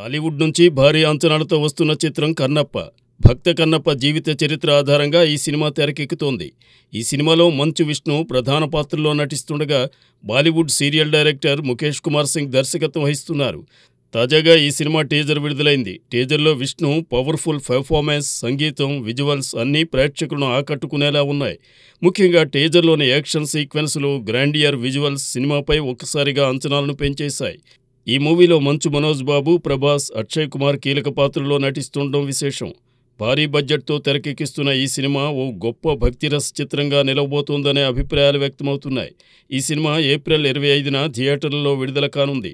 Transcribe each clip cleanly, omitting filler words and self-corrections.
టాలీవుడ్ నుంచి భారీ అంచనాలతో వస్తున్న చిత్రం కన్నప్ప. భక్త కన్నప్ప జీవిత చరిత్ర ఆధారంగా ఈ సినిమా తెరకెక్కుతోంది. ఈ సినిమాలో మంచు విష్ణు ప్రధాన పాత్రలో నటిస్తుండగా బాలీవుడ్ సీరియల్ డైరెక్టర్ ముఖేష్ కుమార్ సింగ్ దర్శకత్వం వహిస్తున్నారు. తాజాగా ఈ సినిమా టీజర్ విడుదలైంది. టీజర్లో విష్ణు పవర్ఫుల్ పెర్ఫార్మెన్స్, సంగీతం, విజువల్స్ అన్నీ ప్రేక్షకులను ఆకట్టుకునేలా ఉన్నాయి. ముఖ్యంగా టీజర్లోని యాక్షన్ సీక్వెన్స్లు, గ్రాండియర్ విజువల్స్ సినిమాపై ఒక్కసారిగా అంచనాలను పెంచేశాయి. ఈ మూవీలో మంచు మనోజ్ బాబు, ప్రభాస్, అక్షయ్ కుమార్ కీలక పాత్రలో నటిస్తుండడం విశేషం. భారీ బడ్జెట్తో తెరకెక్కిస్తున్న ఈ సినిమా ఓ గొప్ప భక్తిరస చిత్రంగా నిలవబోతోందనే అభిప్రాయాలు వ్యక్తమవుతున్నాయి. ఈ సినిమా ఏప్రిల్ 25న థియేటర్లలో విడుదల కానుంది.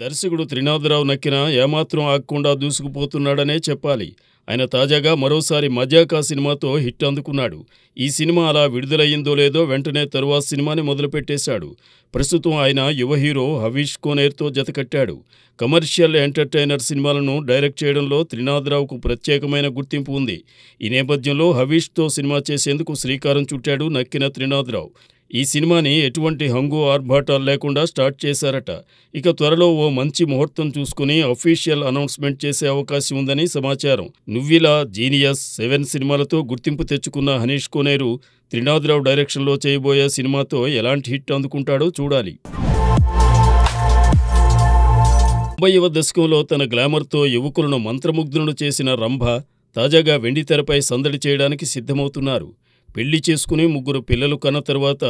దర్శకుడు త్రినాథరావు నక్కిన ఏమాత్రం ఆగకుండా దూసుకుపోతున్నాడనే చెప్పాలి. ఆయన తాజాగా మరోసారి మజాకా సినిమాతో హిట్ అందుకున్నాడు. ఈ సినిమా అలా విడుదలయ్యిందో లేదో వెంటనే తరువాత సినిమాని మొదలుపెట్టేశాడు. ప్రస్తుతం ఆయన యువ హీరో హవీష్ కోనేర్తో జతకట్టాడు. కమర్షియల్ ఎంటర్టైనర్ సినిమాలను డైరెక్ట్ చేయడంలో త్రినాథరావుకు ప్రత్యేకమైన గుర్తింపు ఉంది. ఈ నేపథ్యంలో హవీష్తో సినిమా చేసేందుకు శ్రీకారం చుట్టాడు నక్కిన త్రినాథరావు. ఈ సినిమాని ఎటువంటి హంగు ఆర్భాటాలు లేకుండా స్టార్ట్ చేశారట. ఇక త్వరలో ఓ మంచి ముహూర్తం చూసుకుని అఫీషియల్ అనౌన్స్మెంట్ చేసే అవకాశం ఉందని సమాచారం. నువ్విలా, జీనియస్, 7 సినిమాలతో గుర్తింపు తెచ్చుకున్న హనీష్ కోనేరు త్రినాథరావు డైరెక్షన్లో చేయబోయే సినిమాతో ఎలాంటి హిట్ అందుకుంటాడో చూడాలి. 90వ దశకంలో తన గ్లామర్తో యువకులను మంత్రముగ్ధులను చేసిన రంభ తాజాగా వెండితెరపై సందడి చేయడానికి సిద్ధమవుతున్నారు. పెళ్లి చేసుకుని 3 పిల్లలు కన్న తర్వాత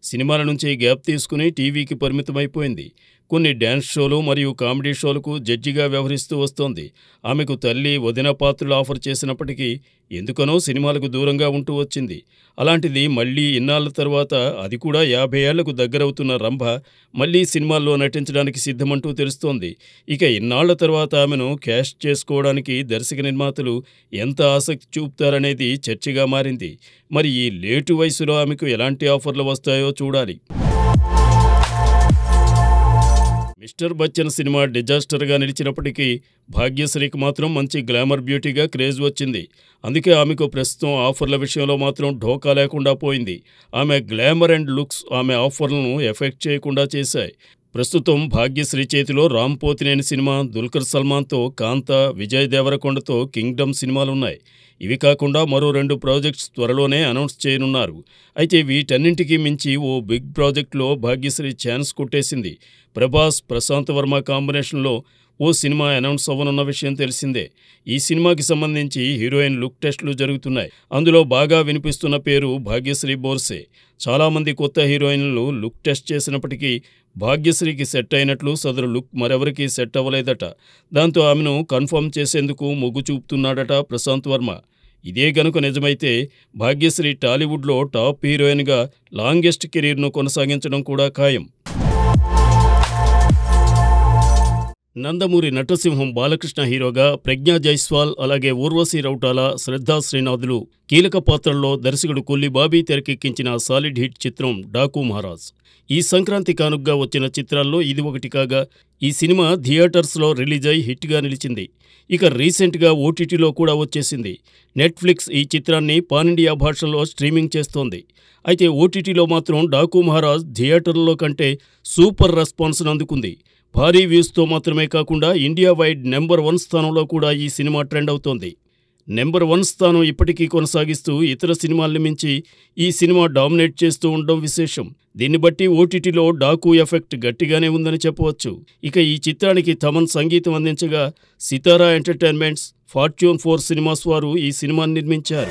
సినిమాల నుంచి గ్యాప్ తీసుకుని టీవీకి పరిమితమైపోయింది. కొన్ని డ్యాన్స్ షోలు మరియు కామెడీ షోలకు జడ్జిగా వ్యవహరిస్తూ వస్తోంది. ఆమెకు తల్లి, వదిన పాత్రలు ఆఫర్ చేసినప్పటికీ ఎందుకనో సినిమాలకు దూరంగా ఉంటూ వచ్చింది. అలాంటిది మళ్లీ ఇన్నాళ్ల తర్వాత, అది కూడా 50 ఏళ్లకు దగ్గరవుతున్న రంభ మళ్లీ సినిమాల్లో నటించడానికి సిద్ధమంటూ తెలుస్తోంది. ఇక ఇన్నాళ్ల తర్వాత ఆమెను క్యాస్ట్ చేసుకోవడానికి దర్శక నిర్మాతలు ఎంత ఆసక్తి చూపుతారనేది చర్చగా మారింది. మరి ఈ లేటు వయసులో ఆమెకు ఎలాంటి ఆఫర్లు వస్తాయో చూడాలి. మిస్టర్ బచ్చన్ సినిమా డిజాస్టర్గా నిలిచినప్పటికీ భాగ్యశ్రీకి మాత్రం మంచి గ్లామర్ బ్యూటీగా క్రేజ్ వచ్చింది. అందుకే ఆమెకు ప్రస్తుతం ఆఫర్ల విషయంలో మాత్రం ఢోకా లేకుండా పోయింది. ఆమె గ్లామర్ అండ్ లుక్స్ ఆమె ఆఫర్లను ఎఫెక్ట్ చేయకుండా చేశాయి. ప్రస్తుతం భాగ్యశ్రీ చేతిలో రామ్ పోతినేని సినిమా, దుల్కర్ సల్మాన్తో కాంత, విజయ్ దేవరకొండతో కింగ్డమ్ సినిమాలున్నాయి. ఇవి కాకుండా మరో 2 ప్రాజెక్ట్స్ త్వరలోనే అనౌన్స్ చేయనున్నారు. అయితే వీటన్నింటికీ మించి ఓ బిగ్ ప్రాజెక్టులో భాగ్యశ్రీ ఛాన్స్ కొట్టేసింది. ప్రభాస్, ప్రశాంత్ వర్మ కాంబినేషన్లో ఓ సినిమా అనౌన్స్ అవ్వనున్న విషయం తెలిసిందే. ఈ సినిమాకి సంబంధించి హీరోయిన్ లుక్ టెస్టులు జరుగుతున్నాయి. అందులో బాగా వినిపిస్తున్న పేరు భాగ్యశ్రీ బోర్సే. చాలామంది కొత్త హీరోయిన్లు లుక్ టెస్ట్ చేసినప్పటికీ భాగ్యశ్రీకి సెట్ అయినట్లు సదరు లుక్ మరెవరికీ సెట్ అవ్వలేదట. దాంతో ఆమెను కన్ఫర్మ్ చేసేందుకు మొగ్గు చూపుతున్నాడట ప్రశాంత్ వర్మ. ఇదే గనుక నిజమైతే భాగ్యశ్రీ టాలీవుడ్లో టాప్ హీరోయిన్గా లాంగెస్ట్ కెరీర్ను కొనసాగించడం కూడా ఖాయం. నందమూరి నటసింహం బాలకృష్ణ హీరోగా ప్రజ్ఞా జైస్వాల్, అలాగే ఊర్వశీ రౌటాల, శ్రద్ధా శ్రీనాథులు కీలక పాత్రల్లో దర్శకుడు కొల్లి బాబీ తెరకెక్కించిన సాలిడ్ హిట్ చిత్రం డాకు మహారాజ్. ఈ సంక్రాంతి కానుగ్గా వచ్చిన చిత్రాల్లో ఇది ఒకటి కాగా ఈ సినిమా థియేటర్స్లో రిలీజ్ అయి హిట్గా నిలిచింది. ఇక రీసెంట్గా ఓటీటీలో కూడా వచ్చేసింది. నెట్ఫ్లిక్స్ ఈ చిత్రాన్ని పాన్ ఇండియా భాషల్లో స్ట్రీమింగ్ చేస్తోంది. అయితే ఓటీటీలో మాత్రం డాకు మహారాజ్ థియేటర్లలో కంటే సూపర్ రెస్పాన్స్ను అందుకుంది. భారీ వ్యూస్తో మాత్రమే కాకుండా ఇండియా వైడ్ నెంబర్ 1 స్థానంలో కూడా ఈ సినిమా ట్రెండ్ అవుతోంది. నెంబర్ 1 స్థానం ఇప్పటికీ కొనసాగిస్తూ ఇతర సినిమాల్ని మించి ఈ సినిమా డామినేట్ చేస్తూ ఉండడం విశేషం. దీన్ని బట్టి ఓటీటీలో డాకు ఎఫెక్ట్ గట్టిగానే ఉందని చెప్పవచ్చు. ఇక ఈ చిత్రానికి తమన్ సంగీతం అందించగా సితారా ఎంటర్టైన్మెంట్స్, ఫార్చ్యూన్ 4 సినిమాస్ వారు ఈ సినిమాని నిర్మించారు.